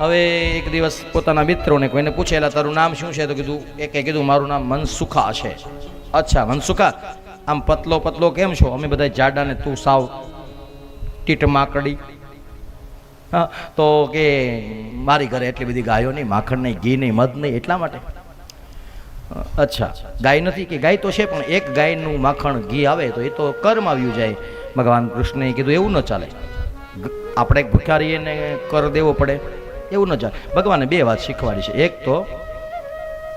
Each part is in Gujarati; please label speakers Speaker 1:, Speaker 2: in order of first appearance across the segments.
Speaker 1: હવે એક દિવસ પોતાના મિત્રોને કોઈને પૂછેલા તારું નામ શું છે? તો કીધું એકે કીધું મારું નામ મનસુખા છે. અચ્છા મનસુખા, આમ પતલો પતલો કેમ છો? અમે બધા જાડા ને તું સાવ ટીટ માકડી. હા, તો કે મારી ઘરે એટલી બધી ગાયો નહીં, માખણ નહીં, ઘી નહીં, મધ નહીં, એટલા માટે. અચ્છા, ગાય નથી? કે ગાય તો છે, પણ એક ગાયનું માખણ ઘી આવે તો એ તો કર્મ આવ્યું જાય. ભગવાન કૃષ્ણએ કીધું એવું ન ચાલે, આપણે ભિખારીને કર દેવો પડે, એવું ન ચાલે. ભગવાને બે વાત શીખવાડી છે. એક તો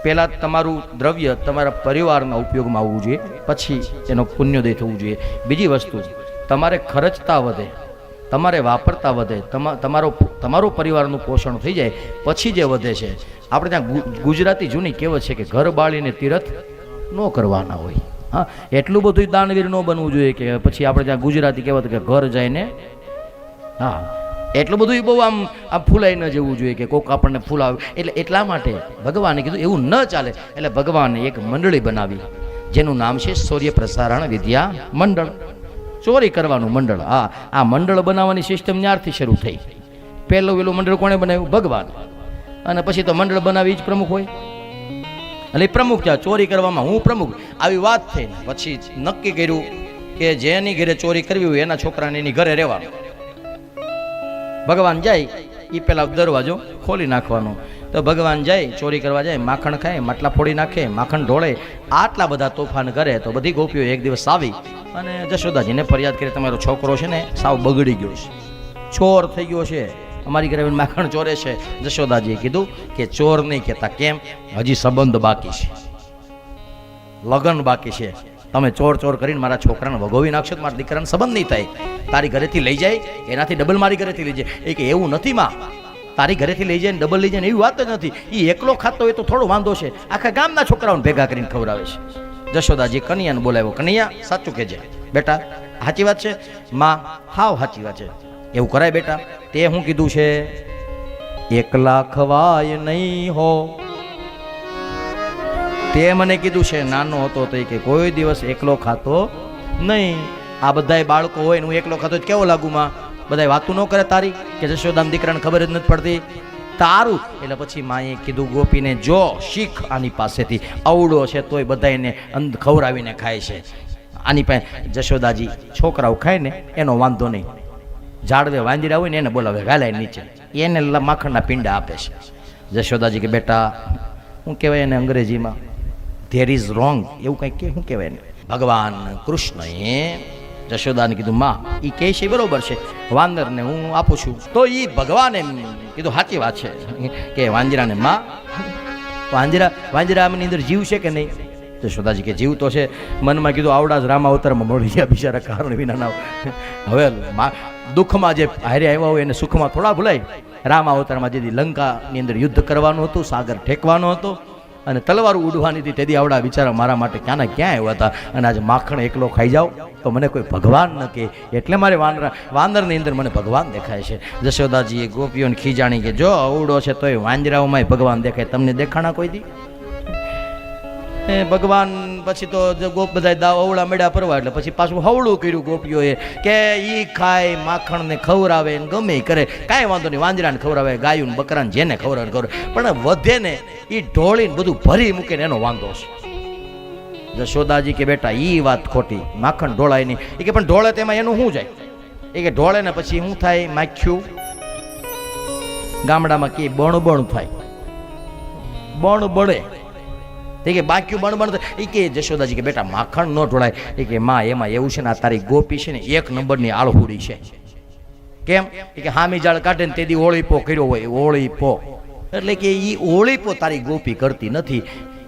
Speaker 1: પહેલાં તમારું દ્રવ્ય તમારા પરિવારના ઉપયોગમાં આવવું જોઈએ, પછી એનો પુણ્યોદય થવું જોઈએ. બીજી વસ્તુ, તમારે ખર્ચતા વધે, તમારે વાપરતા વધે, તમારો પરિવારનું પોષણ થઈ જાય પછી જે વધે છે. આપણે ત્યાં ગુજરાતી જૂની કહેવત છે કે ઘર બાળીને તીરથ ન કરવાના હોય. હા, એટલું બધું દાનવીર ન બનવું જોઈએ કે પછી આપણે ત્યાં ગુજરાતી કહેવત કે ઘર જઈને, હા, એટલું બધું બહુ આમ ફૂલાઈ ન જવું જોઈએ કે કોક આપણને ફૂલાવે. એટલે એટલા માટે ભગવાને કીધું એવું ન ચાલે. એટલે ભગવાને એક મંડળી બનાવી જેનું નામ છે સૂર્ય પ્રસારણ વિદ્યા મંડળ, ચોરી કરવાનું મંડળ. હા, આ મંડળ બનાવવાની સિસ્ટમ ત્યારથી શરૂ થઈ. પહેલું મંડળ કોણે બનાવ્યું? ભગવાન. અને પછી તો મંડળ બનાવી જ પ્રમુખ હોય, એટલે પ્રમુખ ત્યાં ચોરી કરવામાં હું પ્રમુખ. આવી વાત થઈ. પછી નક્કી કર્યું કે જેની ઘરે ચોરી કરવી હોય એના છોકરાને એની ઘરે રહેવાનું. ભગવાન જાય એ પેલા દરવાજો ખોલી નાખવાનો. તો ભગવાન જાય ચોરી કરવા જાય, માખણ ખાય, માટલા ફોડી નાખે, માખણ ઢોળે, આટલા બધા તોફાન કરે. તો બધી ગોપીઓ એક દિવસ આવી અને જશોદાજીને ફરિયાદ કરી તમારો છોકરો છે ને સાવ બગડી ગયો છે, ચોર થઈ ગયો છે, અમારી ઘરે માખણ ચોરે છે. જશોદાજીએ કીધું કે ચોર નહીં કહેતા. કેમ? હજી સંબંધ બાકી છે, લગ્ન બાકી છે. તમે ચોર કરીને મારા છોકરાને વગોવી નાખશો તો મારા દીકરાને સંબંધ નહીં થાય. તારી ઘરેથી લઈ જાય એનાથી ડબલ મારી ઘરેથી લઈ જાય. એ કે એવું નથી માં, તારી ઘરેથી લઈ જાય ને ડબલ લઈ જાય એવી વાત જ નથી. એ એકલો ખાતો હોય તો થોડો વાંધો છે, આખા ગામના છોકરાઓને ભેગા કરીને ખવડાવે છે. જશોદાજી કનૈયાને બોલાવ્યો. કનૈયા, સાચું કહેજે બેટા, સાચી વાત છે? માં, હાવ સાચી વાત છે. એવું કરાય બેટા? તે હું કીધું છે? એકલા ખવાય નહીં હો, તે મને કીધું છે. નાનો હતો તો કે કોઈ દિવસ એકલો ખાતો નહીં. આ બધાય બાળકો હોય ને હું એકલો ખાતો કેવો લાગુ માં? બધાય વાતું ન કરે તારી કે જશોદામ દીકરાને ખબર જ નથી પડતી તારું. એટલે પછી માએ કીધું ગોપીને જો શીખ આની પાસેથી, અવડો છે તોય બધાને ખવડાવીને ખાય છે. આની પાસે જશોદાજી છોકરાઓ ખાય ને એનો વાંધો નહીં, ઝાડવે વાંદરા હોય ને એને બોલાવે ગાલાય નીચે, એને માખણના પિંડા આપે છે. જશોદાજી કે બેટા, શું કહેવાય એને અંગ્રેજીમાં? ધેર ઇઝ રોંગ, એવું કંઈક કે શું કહેવાય ને? ભગવાન કૃષ્ણએ જશોદાને કીધું માં એ કહે છે બરોબર છે, વાંદરને હું આપું છું. તો એ ભગવાને કીધું સાચી વાત છે કે વાંજરાને માં, વાંજરાની અંદર જીવ છે કે નહીં? જશોદાજી કે જીવ તો છે. મનમાં કીધું આવડા જ રામા અવતારમાં મળી ગયા બિચારા, કારણ વિના. હવે દુઃખમાં જે હારે આવ્યા હોય એને સુખમાં થોડા ભૂલાય. રામા અવતારમાં જેથી લંકાની અંદર યુદ્ધ કરવાનું હતું, સાગર ઠેકવાનો હતો અને તલવાર ઉડવાની હતી, તેથી આવડા બિચારા મારા માટે ક્યાંના ક્યાં આવ્યા હતા. અને આજે માખણ એકલો ખાઈ જાઓ તો મને કોઈ ભગવાન ન કહે, એટલે મારે વાંદરની અંદર મને ભગવાન દેખાય છે. જશોદાજીએ ગોપીઓને ખીજાણી કે જો અવડો છે તોય વાંજરાઓમાં ભગવાન દેખાય, તમને દેખાણા કોઈ દી? ભગવાન પછી તો ગોપ બધા દાવ અવળા મેળા પરવા, એટલે પછી પાછું હવળું કર્યું ગોપીઓએ કે ઈ ખાય માખણને ખવડાવે ને ગમે કરે, કાંઈ વાંધો નહીં, વાંદરાને ખવડાવે, ગાયું બકરાને જેને ખવડાવે, પણ વધે ને એ ઢોળીને બધું ભરી મૂકે ને એનો વાંધો છે. જશોદાજી કે બેટા ઈ વાત ખોટી, માખણ ઢોળાય નહીં. એ કે પણ ઢોળે તેમાં એનું શું જાય? એ કે ઢોળે ને પછી શું થાય? માખ્યું ગામડામાં કે બણ થાય, બણ બળે. કે બાક્યું બણ થાય. એ કે જશોદાજી કે બેટા માખણ ન ઢોળાય. એ કે માં એમાં એવું છે ને આ તારી ગોપી છે ને એક નંબરની આળહુડી છે. કેમ? કે હામી જાળ કાઢે ને તેથી ઓળીપો કર્યો હોય, ઓળીપો એટલે કે એ ઓળીપો તારી ગોપી કરતી નથી.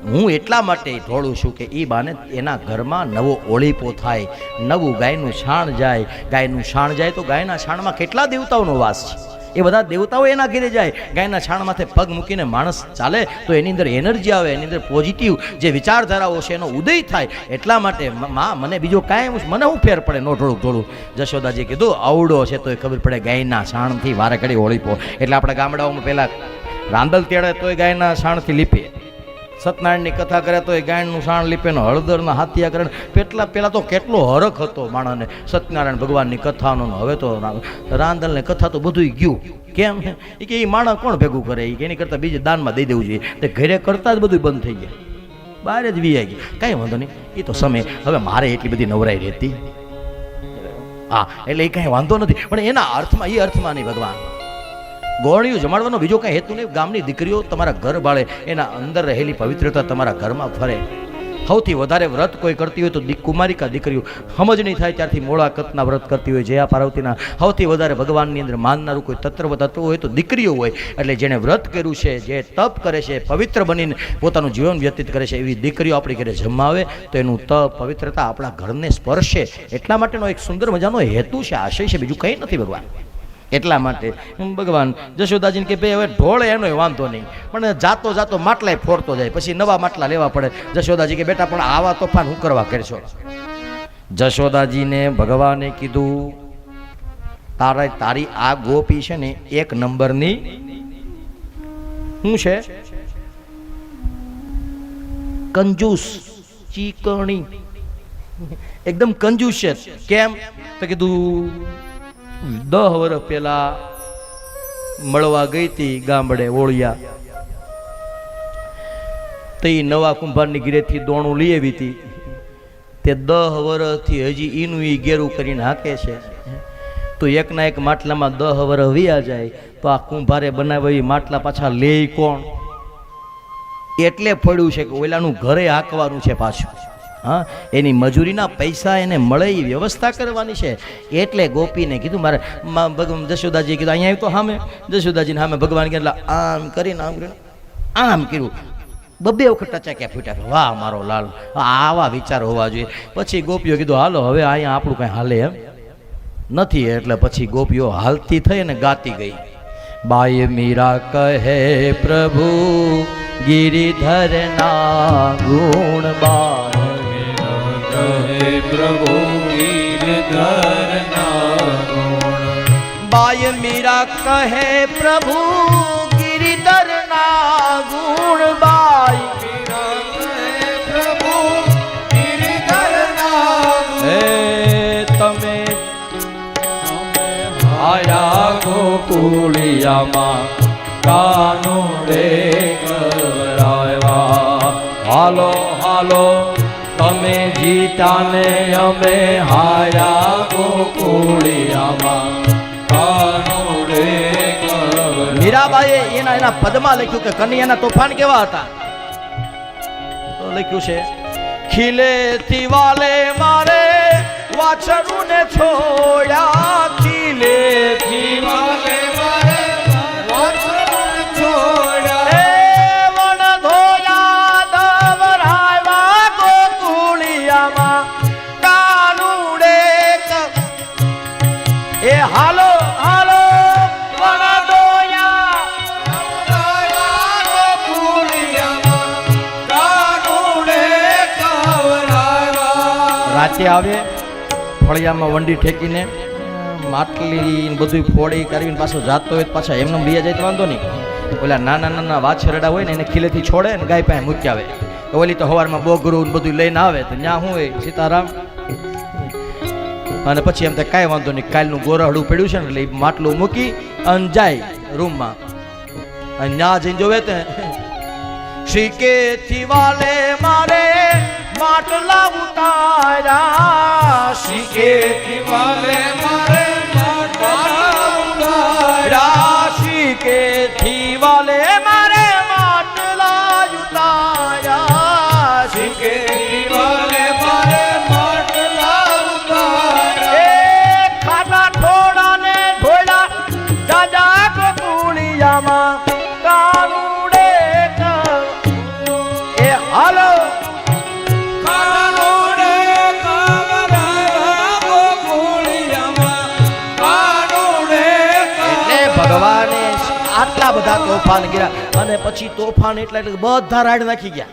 Speaker 1: હું એટલા માટે ઢોળું છું કે એ બાને એના ઘરમાં નવો ઓળીપો થાય, નવું ગાયનું છાણ જાય. ગાયનું છાણ જાય તો ગાયના છાણમાં કેટલા દેવતાઓનો વાસ છે, એ બધા દેવતાઓ એના ઘરે જાય. ગાયના છાણમાંથી પગ મૂકીને માણસ ચાલે તો એની અંદર એનર્જી આવે, એની અંદર પોઝિટિવ જે વિચારધારાઓ છે એનો ઉદય થાય. એટલા માટે માં મને બીજો કાંઈ મને હું ફેર પડે નો ઢોળું. જશોદાજી કીધું અવડો છે તો એ ખબર પડે ગાયના છાણથી વારે ઘડી ઓળીપો. એટલે આપણા ગામડાઓમાં પહેલાં રાંદલ તેડે તોય ગાયના છાણથી લીપે, સત્યનારાયણની કથા કરે તો એ ગાયનું સાણ લીપે ને હળદરના હાથિયા કરે પેલા તો કેટલો હરખ હતો માણસને સત્યનારાયણ ભગવાનની કથાનો. હવે તો રાંદલને કથા તો બધું ગયું. કેમ કે એ માણસ કોણ ભેગું કરે? એની કરતાં બીજે દાનમાં દઈ દેવું જોઈએ. તે ઘરે કરતાં જ બધું બંધ થઈ ગયા, બહાર જ વીઆઈ ગયા. કાંઈ વાંધો નહીં, એ તો સમય. હવે મારે એટલી બધી નવરાઈ રહેતી, હા, એટલે એ કાંઈ વાંધો નથી. પણ એના અર્થમાં, એ અર્થમાં નહીં. ભગવાન ગોળીઓ જમાડવાનો બીજો કાંઈ હેતુ નહીં. ગામની દીકરીઓ તમારા ઘર બાળે, એના અંદર રહેલી પવિત્રતા તમારા ઘરમાં ફરે. સૌથી વધારે વ્રત કોઈ કરતી હોય તો કુમારિકા દીકરીઓ સમજ નહીં થાય ત્યારથી મોળાકતના વ્રત કરતી હોય. જયા પાર્વતીના સૌથી વધારે ભગવાનની અંદર માનનારું કોઈ તત્વ તત્વ હોય તો દીકરીઓ હોય. એટલે જેણે વ્રત કર્યું છે, જે તપ કરે છે, પવિત્ર બનીને પોતાનું જીવન વ્યતીત કરે છે, એવી દીકરીઓ આપણી ઘરે જમાવે તો એનું તપ, પવિત્રતા આપણા ઘરને સ્પર્શે. એટલા માટેનો એક સુંદર મજાનો હેતુ છે, આશય છે, બીજું કંઈ નથી ભગવાન. એટલા માટે ભગવાન જશોદાજીને કે ભાઈ હવે ઢોળે એનો વાંધો નહીં, પણ જાતો જાતો માટલાય ફોડતો જાય, પછી નવા માટલા લેવા પડે. જશોદાજી કે બેટા પણ આવા તોફાન હું કરવા કરશો? જશોદાજીને ભગવાને કીધું તારી આ ગોપી છે ને એક નંબરની શું છે? કંજૂસ, ચીકણી, એકદમ કંજૂસ છે. કેમ તો કીધું 10 વર્ષ પહેલા મળવા ગઈ હતી ગામડે ઓળિયા, તે નવા કુંભારની ઘીરેથી દોણું લઈ આવી હતી. તે 10 વર્ષથી હજી ઈનું ઈ ગેરું કરીને હાકે છે. તો એકના એક માટલામાં 10 વર્ષ વ્યા જાય તો આ કુંભારે બનાવેલી માટલા પાછા લે કોણ? એટલે પડ્યું છે કે ઓલાનું ઘરે હાંકવાનું છે પાછું. હા, એની મજૂરીના પૈસા એને મળે એ વ્યવસ્થા કરવાની છે. એટલે ગોપીને કીધું મારે જશોદાજીએ કીધું અહીંયા આવ્યું તો સામે જશોદાજીને સામે ભગવાન કે આમ કરીને આમ કર્યું. 2 વખત ટચાક્યા ફૂટ્યા. વાહ મારો લાલ, આવા વિચાર હોવા જોઈએ. પછી ગોપીઓ કીધું હાલો હવે અહીંયા આપણું કંઈ હાલે એમ નથી. એટલે પછી ગોપીઓ હાલતી થઈ અને ગાતી ગઈ. બાય મીરા કહે પ્રભુ ગિરિધરના ગુણ બાય,
Speaker 2: પ્રભુ ગિરધરના ગુણ.
Speaker 1: બાય મીરા કહે પ્રભુ ગિરિધરના ગુણ. બાય
Speaker 2: પ્રભુ ગિરધરના ગુણ.
Speaker 1: હે તમે
Speaker 2: આયા ગોકુળિયામાં કાનુડે કરાવ્યા.
Speaker 1: હાલો હાલો તમે જીતાને અમે હાર્યા
Speaker 2: ગોકુળિયામાં કાનુડે કરાવ્યા.
Speaker 1: મીરાબાઈએ એના પદમાં લખ્યું કે કન્યાના તોફાન કેવા હતા. તો લખ્યું છે ખીલેથી વાલે મારે વાછરું ને છોડ્યા. ખીલેથી
Speaker 2: વાલે મારે વાછરું છોડ્યા.
Speaker 1: વણ ધોયા દવરાવ્યા ગોકુળિયામાં કાનુડે. એ હાલો હાલો વણ ધોયા
Speaker 2: ગોકુળિયામાં કાનુડે કરાવ્યા.
Speaker 1: રાતે આવે ફળિયામાં વંડી ઠેકીને માટલી બધું ફોડી કરીને પાછો જાતો હોય પાછા એમને બીજા જાય તો વાંધો નહીં. ઓલા નાના નાના વાછરડા હોય ને એને ખીલેથી છોડે ને ગાય પાસે મૂકી આવે. ઓલી તો સવારમાં બોગરું બધું લઈને આવે તો ત્યાં શું હોય સીતારામ. અને પછી એમ થાય કાંઈ વાંધો નહીં, કાલનું ગોરહડું પડ્યું છે ને એટલે માટલું મૂકી અને જાય રૂમમાં. અને ત્યાં જઈને જોવે તે શીકેથી વાલે મારે માટલા ઉતાર્યા.
Speaker 2: શીકેથી વાલે મારે માટલા ઉતાર્યા.
Speaker 1: શીકેથી વાલે મારે માટલા ઉતાર્યા.
Speaker 2: શીકેથી વાલે મારે માટલા ઉતાર્યા.
Speaker 1: એ ખાટા ઠોડાને ઢોળા જાજા ગોકુળિયામાં કાનુડે. એ હાલો ભગવાને આટલા બધા તોફાન કર્યા. અને પછી તોફાન એટલા એટલે બધા રાડ નાખી ગયા.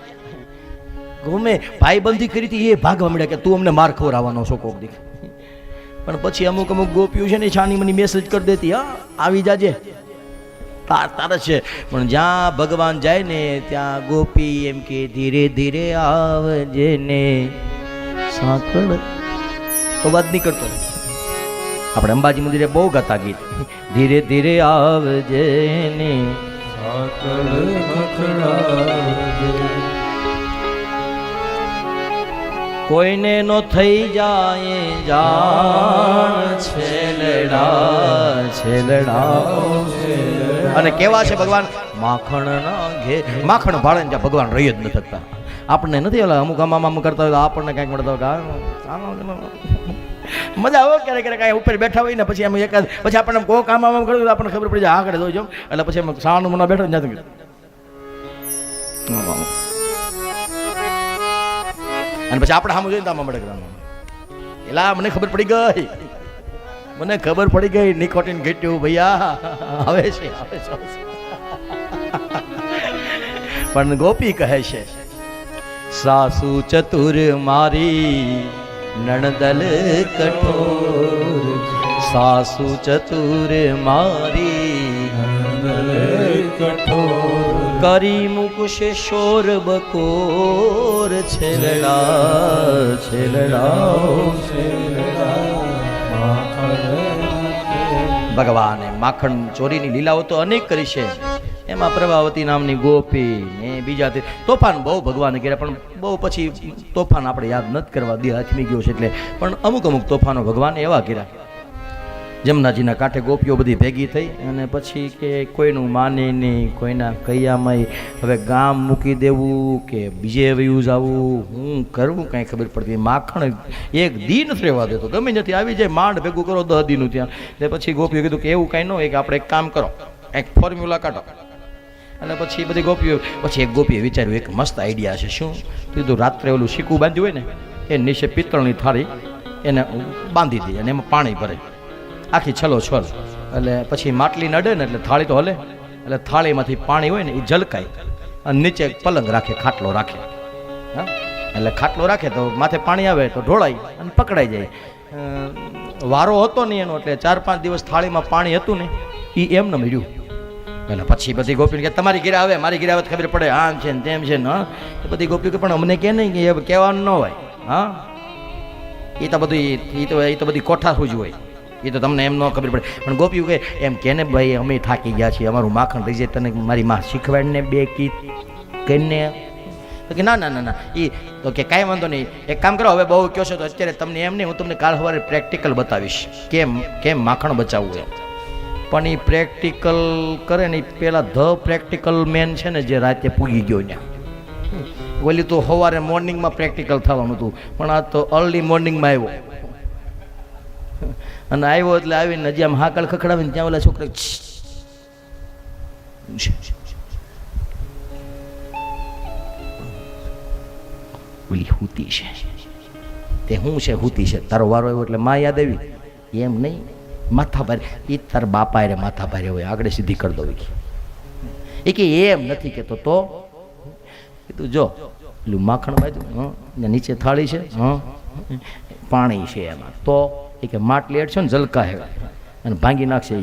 Speaker 1: ગમે ભાઈબંધી કરી હતી એ ભાગવા મળ્યા કે તું અમને માર ખવડાવવાનો છો કોક દીક. પણ પછી અમુક ગોપીઓ છે ને છાની મની મેસેજ કરી દેતી, હા આવી જાજે. તાર છે. પણ જ્યાં ભગવાન જાય ને ત્યાં ગોપી એમ કે ધીરે ધીરે આવજે ને સાંકળ અવાજ નહીં કરતો. આપણે અંબાજી મંદિરે બહુ ગાતા ગીત ધીરે ધીરે આવજે ને
Speaker 2: સાકળ મખડાવજે.
Speaker 1: કોઈને નો થઈ જાય જાણ છેલડા. અને કેવા છે ભગવાન માખણ ના ઘે માખણ ભાળે ને ત્યાં ભગવાન રહી જ ન થતા. આપણને નથી ઓલા અમુક આમ કરતા હોય તો આપણને કંઈક મળતો મજા આવે ક્યારેક ક્યારેક કાંઈ ઉપર બેઠા હોય ને પછી એમ એકાદ પછી આપણને કોઈ કામ આમ કર્યું આપણને ખબર પડી જાય આગળ જોઈજો એટલે પછી એમ સાણું મના બેઠો ને ત્યાં અને પછી આપણે સામું જોઈને આમાં મળે એલા મને ખબર પડી ગઈ નિકોટીન ઘટ્યું ભૈયા આવે છે પણ ગોપી કહે છે સાસુ ચતુર મારી નણદલ કઠોર. સાસુ ચતુર મારી
Speaker 2: કઠોર
Speaker 1: કરી મૂકશે શોર બકોર છેલડા. ભગવાને માખણ ચોરીની લીલાઓ તો અનેક કરી છે. એમાં પ્રભાવતી નામની ગોપી ને બીજા તોફાન બહુ ભગવાને કર્યા પણ બહુ પછી તોફાન આપણે યાદ નથી કરવા દે હાથમી ગયો છે એટલે. પણ અમુક તોફાનો ભગવાને એવા કર્યા. જમનાજીના કાંઠે ગોપીઓ બધી ભેગી થઈ અને પછી કે કોઈનું માને નહીં કોઈના કૈયામાં હવે ગામ મૂકી દેવું કે બીજે વયું જવું હું કરવું કાંઈ ખબર પડતી. માખણ એક દી નથી રહેવા દેતો ગમે નથી આવી જાય માંડ ભેગું કરો 10 દીનું ત્યાં. એટલે પછી ગોપીઓ કીધું કે એવું કાંઈ ન હોય કે આપણે એક કામ કરો એક ફોર્મ્યુલા કાઢો. અને પછી બધી ગોપીઓ પછી એક ગોપીએ વિચાર્યું એક મસ્ત આઈડિયા છે. શું કીધું રાત્રે ઓલું શીકું બાંધ્યું હોય ને એ નીચે પિત્તળની થાળી એને બાંધી દે અને એમાં પાણી ભરે આખી છલો છલ. એટલે પછી માટલી નડે ને એટલે થાળી તો હલે એટલે થાળીમાંથી પાણી હોય ને એ ઝલકાય અને નીચે પલંગ રાખે ખાટલો રાખે. હા એટલે ખાટલો રાખે તો માથે પાણી આવે તો ઢોળાય અને પકડાઈ જાય. વારો હતો નહીં એનો એટલે 4-5 દિવસ થાળીમાં પાણી હતું ને એ એમને મળ્યું. એટલે પછી બધી ગોપી કે તમારી ઘેરે આવે મારી ઘેરે આવે તો ખબર પડે આમ છે ને તેમ છે ને. હા એ બધી ગોપીઓ કે પણ અમને કે નહીં કે એ કહેવાનું ન હોય. હા એ તો બધી કોઠા જ હોય એ તો તમને એમ ન ખબર પડે. પણ ગોપીઓ કે એમ કે ને ભાઈ અમે થાકી ગયા છીએ અમારું માખણ રહી જાય તને મારી માં શીખવાડીને બે કીટ કહીને તો કે ના એ તો કે કાંઈ વાંધો નહીં એક કામ કરો હવે બહુ કહો છો તો અત્યારે તમને એમ નહીં હું તમને કાલ સવારે પ્રેક્ટિકલ બતાવીશ કેમ માખણ બચાવવું એમ. પણ એ પ્રેક્ટિકલ કરે ને એ પેલા ધ પ્રેક્ટિકલ મેન છે ને જે રાતે પૂગી ગયો ને ઓલી તો સવારે મોર્નિંગમાં પ્રેક્ટિકલ થવાનું હતું પણ આ તો અર્લી મોર્નિંગમાં આવ્યો અને આવ્યો એટલે આવીને હજી આમ હાકળ ખખડાવીને ત્યાં ઓલા છોકરા ઓલી હુતી છે તે શું છે હુતી છે તારો વારો આવ્યો એટલે માં યાદ આવી એમ નહીં માથા ભારે એ તાર બાપા રે માથા ભારે હોય આગળ સીધી કરી દો એ કે એમ નથી કેતો તો કીધું જો પેલું માખણ બાજુ નીચે થાળી છે પાણી છે એમાં તો એ કે માટલી એડ છે ને ઝલકા હે અને ભાંગી નાખશે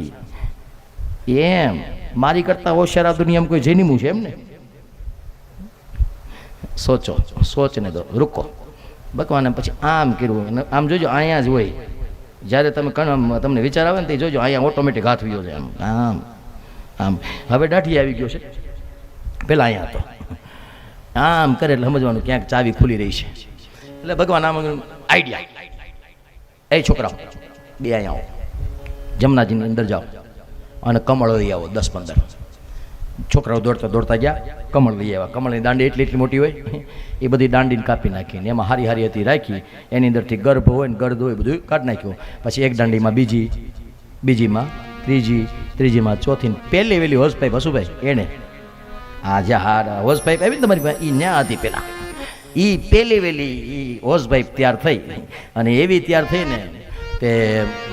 Speaker 1: એમ મારી કરતા હોશિયાર દુનિયામાં કોઈ જેનીમું છે એમ ને સોચને દો રૂકો ભગવાને પછી આમ કર્યું અને આમ જોજો અહીંયા જ હોય જ્યારે તમે તમને વિચાર આવે ને તે જોજો અહીંયા ઓટોમેટિક હાથ વિયો છે આમ હવે દાઢી આવી ગયો છે પેલા અહીંયા હતો આમ કરે એટલે સમજવાનું ક્યાંક ચાવી ખુલી રહી છે એટલે ભગવાન આમ આઈડિયા એ છોકરાઓ બે અહીંયા આવો જમનાજીની અંદર જાઓ અને કમળ લઈ આવો 10-15 છોકરાઓ દોડતા ગયા કમળ લઈ આવ્યા. કમળની દાંડી એટલી મોટી હોય એ બધી દાંડીને કાપી નાખીને એમાં હારી હતી રાખી એની અંદરથી ગર્ભ હોય ને ગર્દ હોય બધું કાઢી નાખ્યું. પછી એક દાંડીમાં બીજીમાં ત્રીજીમાં ચોથી પહેલી વેલી હોઝ પાઇપ હસુભાઈ એને આ જે હોઝ પાઇપ આવી ને તમારી પાસે એ ન્યા હતી પેલા એ પહેલી વેલી હોઝ પાઇપ તૈયાર થઈ અને એવી તૈયાર થઈને તે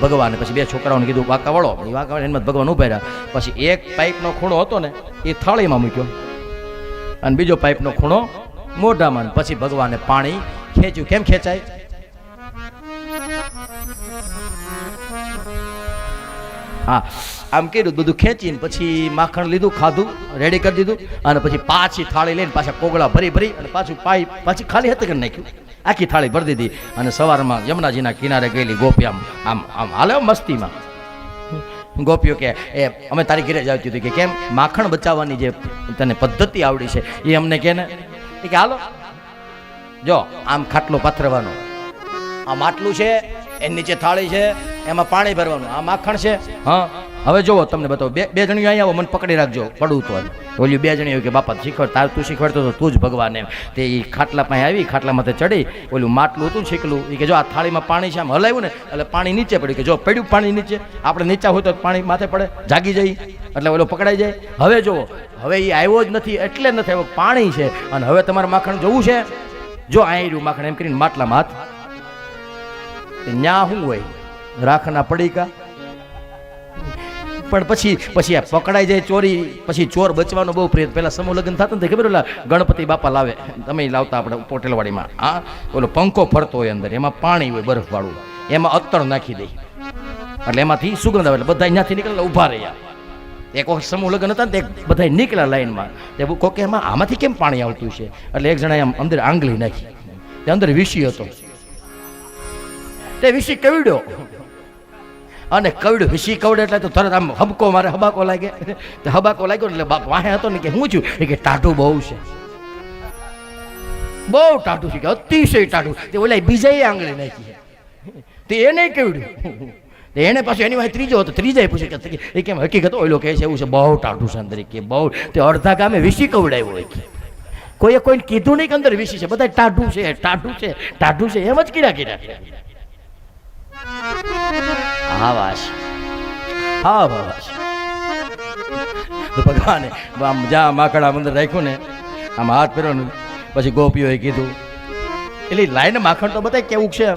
Speaker 1: ભગવાને પછી બે છોકરાઓને કીધું વાંકા વળો એમાં ભગવાન ઉભા રહ્યા. પછી એક પાઇપનો ખૂણો હતો ને એ થાળીમાં મૂક્યો અને બીજો પાઇપનો ખૂણો મોઢામાં. પછી ભગવાને પાણી ખેંચ્યું. કેમ ખેંચાય? હા આમ કર્યું બધું ખેંચીને પછી માખણ લીધું, ખાધું, રેડી કરી દીધું અને પછી પાછી થાળી લઈને પાછા કોગળા ભરી ભરી અને પાછી ખાલી હાથે કરી નાખ્યું. આખી થાળી ભરી દીધી અને સવારમાં યમુનાજીના કિનારે ગયેલી ગોપી આમ આમ આમ હાલે મસ્તીમાં. ગોપીઓ કે એ અમે તારી ઘરે જ આવતી હતી કે કેમ માખણ બચાવવાની જે તને પદ્ધતિ આવડી છે એ અમને કે ને. કે હાલો જો આમ ખાટલો પાથરવાનો, આ માટલું છે, એની નીચે થાળી છે, એમાં પાણી ભરવાનું, આ માખણ છે. હા હવે જોવો તમને બતાવો. બે જણીઓ અહીંયા આવો, મને પકડી રાખજો પડું તો. ઓલી બે જણીઓ કે બાપા શીખવાડ, તાર તું શીખવાડતો તો તું જ ભગવાન એમ. તે એ ખાટલા પાસે આવી, ખાટલા માથે ચડી, ઓલું માટલું હતું ને શીખલું, એ કે જો આ થાળીમાં પાણી છે, આમ હલાવ્યું ને એટલે પાણી નીચે પડ્યું. કે જો પડ્યું પાણી નીચે, આપણે નીચા હોય તો પાણી માથે પડે, જાગી જઈ એટલે ઓલો પકડાઈ જાય. હવે જુઓ, હવે એ આવ્યો જ નથી એટલે નથી આવ્યો, પાણી છે. અને હવે તમારે માખણ જોવું છે, જો આ રહ્યું માખણ એમ કરીને માટલામાં હાથ. ન્યા શું હોય રાખના પડીકા. પણ પછી આ પકડાઈ જાય ચોરી, પછી ચોર બચવાનો બહુ પ્રયત્ન. પેલા સમૂહ લગ્ન થતું ને ખબર, ઓલા ગણપતિ બાપા લાવે, તમે લાવતા આપણે પોટેલવાડીમાં, હા ઓલો પંખો ફરતો હોય અંદર, એમાં પાણી હોય બરફ વાળું, એમાં અત્તર નાખી દે એટલે એમાંથી સુગંધ આવે એટલે બધા અહીંયાથી નીકળેલા ઊભા રહ્યા. એક વખત સમૂહ લગ્ન હતા ને તે બધા નીકળ્યા લાઈનમાં, તે કોકે એમાં આમાંથી કેમ પાણી આવતું છે એટલે એક જણા આમ અંદર આંગળી નાખી, તે અંદર વિષી હતો, તે વિષી કવડ્યો અને કવડ્યો, વિષી કવડે એટલે તો તરત આમ હબકો મારે, હબાકો લાગે, તો હબાકો લાગ્યો એટલે બાપ વાહે હતો ને કે હું છું, એ કે ટાઢું બહુ છે, બહુ ટાઢું છે, કે અતિશય ટાઢું. તે ઓલા બીજાએ આંગળી નાખી, તે એને કવડ્યું, એને પાછું એની વાંહે ત્રીજો હતો, ત્રીજાએ પૂછ્યું કે એ કેમ હકીકત ઓલો કહે છે એવું છે, બહુ ટાઢું છે અંદર, કે બહુ. તે અડધા ગામે વિષી કવડાવ્યો હોય કે કોઈએ કોઈને કીધું નહીં કે અંદર વિષી છે, બધા ટાઢું છે ટાઢું છે ટાઢું છે એમ જ કર્યા. હા વાસ, હા વાસ. તો ભગવાને આમ જ્યાં માકડા અંદર રાખ્યું ને, આમ હાથ ફેરવ્યો ને પછી ગોપીઓએ કીધું એટલે લાઈને માખણ તો બતાય કેવું છે.